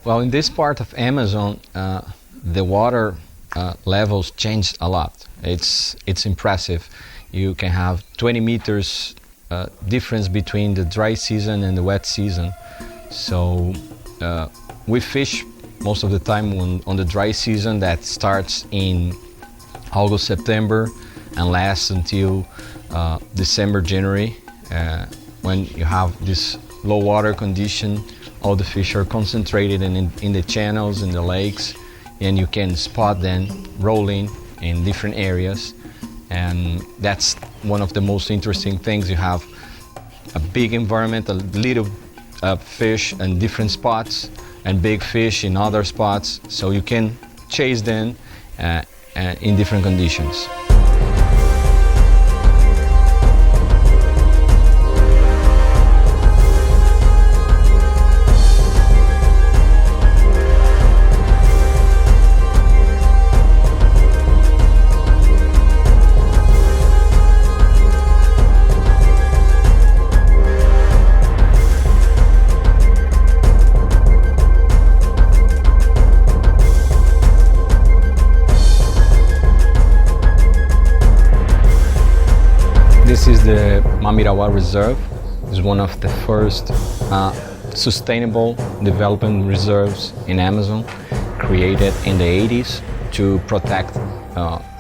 Well, in this part of Amazon, the water levels change a lot. It's impressive. You can have 20 meters difference between the dry season and the wet season. So we fish most of the time on the dry season that starts in August, September and lasts until December, January. When you have this low water condition, all the fish are concentrated in the channels, in the lakes, and you can spot them rolling in different areas. And that's one of the most interesting things. You have a big environment, a little fish in different spots, and big fish in other spots, so you can chase them in different conditions. This is the Mamiraua Reserve. It's one of the first sustainable development reserves in Amazon, created in the 80s to protect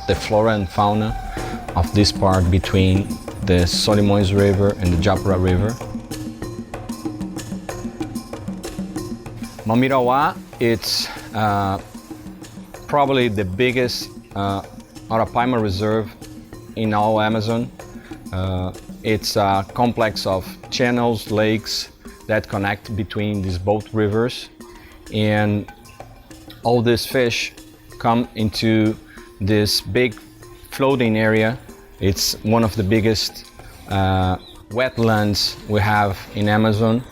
the flora and fauna of this part between the Solimões River and the Japura River. Mamiraua, it's probably the biggest Arapaima reserve in all Amazon. It's a complex of channels, lakes that connect between these both rivers, and all these fish come into this big floating area. It's one of the biggest wetlands we have in Amazon,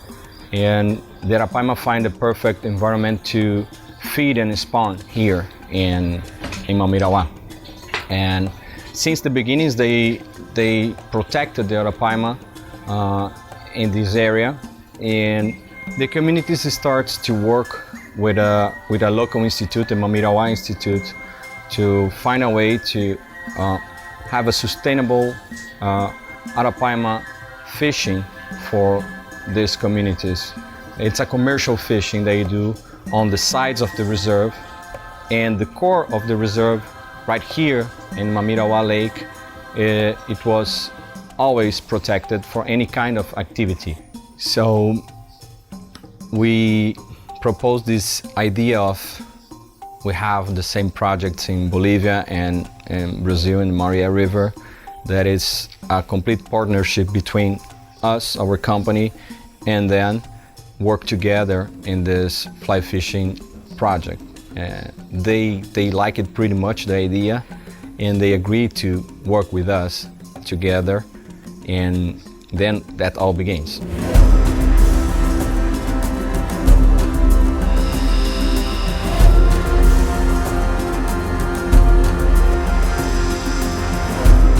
and the Arapaima find a perfect environment to feed and spawn here in Mamiraua. And since the beginnings, they protected the Arapaima in this area, and the communities starts to work with a local institute, the Mamiraua Institute, to find a way to have a sustainable Arapaima fishing for these communities. It's a commercial fishing they do on the sides of the reserve, and the core of the reserve right here in Mamiraua Lake, it was always protected for any kind of activity. So we proposed this idea of, we have the same projects in Bolivia and in Brazil in the Maria River, that is a complete partnership between us, our company, and then work together in this fly fishing project. They like it pretty much, the idea, and they agreed to work with us together, and then that all begins.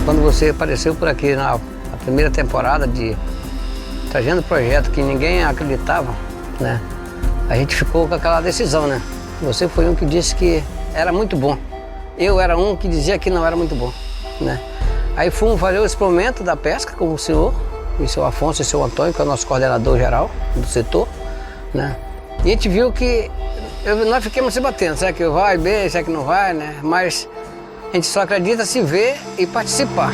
Quando você apareceu por aqui na primeira temporada trazendo projeto que ninguém acreditava, né? A gente ficou com aquela decisão, né? Você foi um que disse que era muito bom. Eu era um que dizia que não era muito bom, né? Aí fomos fazer o experimento da pesca com o senhor, e o seu Afonso e o seu Antônio, que é o nosso coordenador geral do setor, né? E a gente viu que nós ficamos se batendo, será que vai bem, será que não vai, né? Mas a gente só acredita se ver e participar.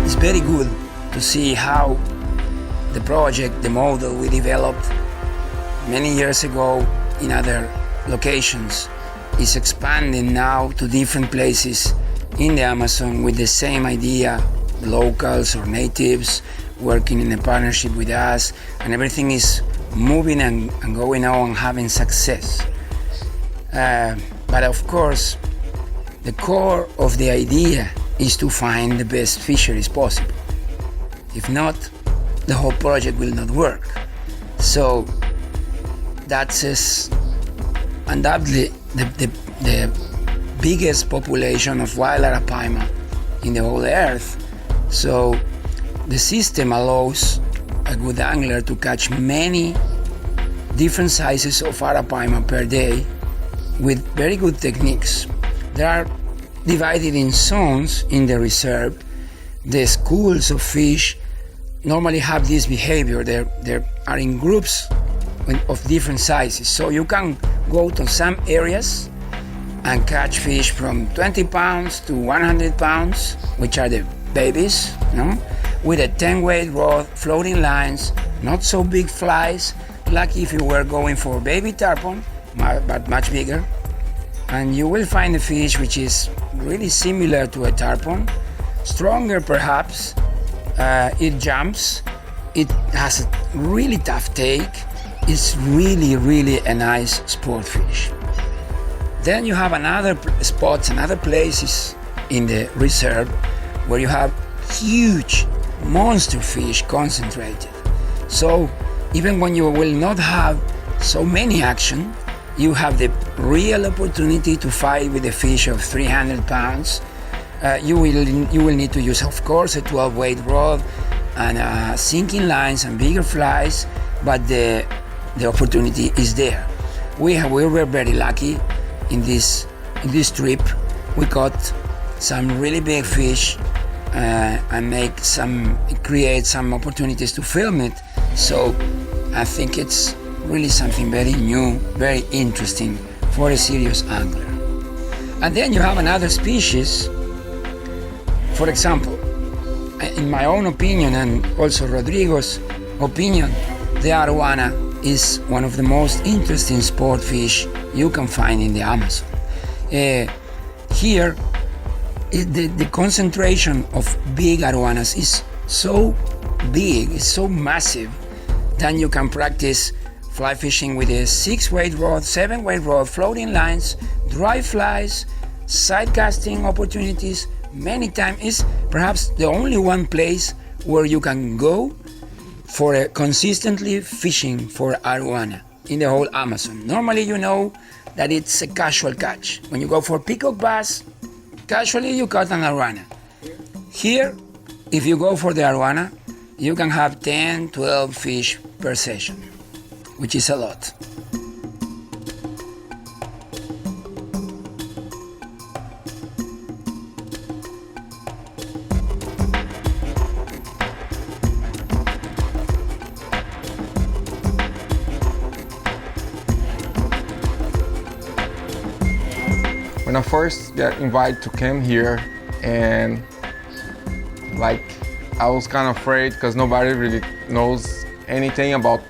It's very good to see how the project, the model we developed many years ago in other locations is expanding now to different places in the Amazon with the same idea, locals or natives working in a partnership with us, and everything is moving and going on and having success. But of course, the core of the idea is to find the best fisheries possible. If not, the whole project will not work. So that is undoubtedly the biggest population of wild Arapaima in the whole earth. So the system allows a good angler to catch many different sizes of Arapaima per day with very good techniques. They are divided in zones in the reserve. The schools of fish normally have this behavior. They are in groups of different sizes. So you can go to some areas and catch fish from 20 pounds to 100 pounds, which are the babies, with a 10-weight rod, floating lines, not so big flies, like if you were going for baby tarpon, but much bigger. And you will find a fish which is really similar to a tarpon, stronger perhaps. It jumps, it has a really tough take. It's really a nice sport fish. Then you have another spots, another places in the reserve where you have huge monster fish concentrated. So even when you will not have so many action, you have the real opportunity to fight with a fish of 300 pounds. You will need to use, of course, a 12-weight rod and sinking lines and bigger flies, but the opportunity is there. We were very lucky in this trip. We caught some really big fish and create some opportunities to film it. So I think it's really something very new, very interesting for a serious angler. And then you have another species. For example, in my own opinion and also Rodrigo's opinion, the Arowana is one of the most interesting sport fish you can find in the Amazon. Here, the concentration of big Arowanas is so big, it's so massive, that you can practice fly fishing with a 6-weight rod, 7-weight rod, floating lines, dry flies, side casting opportunities. Many times is perhaps the only one place where you can go for a consistently fishing for Arowana in the whole Amazon. Normally you know that it's a casual catch. When you go for peacock bass, casually you caught an Arowana. Here, if you go for the Arowana, you can have 10, 12 fish per session, which is a lot. When I first got invited to come here, and I was kind of afraid because nobody really knows anything about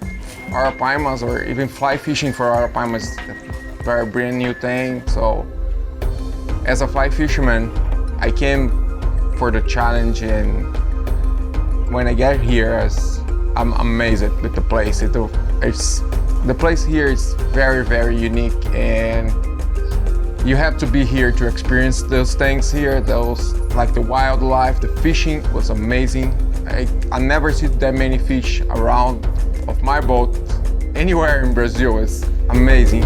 Arapaimas or even fly fishing for Arapaimas is a very brand new thing. So as a fly fisherman, I came for the challenge, and when I get here, I'm amazed with the place. The place here is very unique, and you have to be here to experience those things here. Those, like the wildlife, the fishing was amazing. I never see that many fish around of my boat anywhere in Brazil. It's amazing.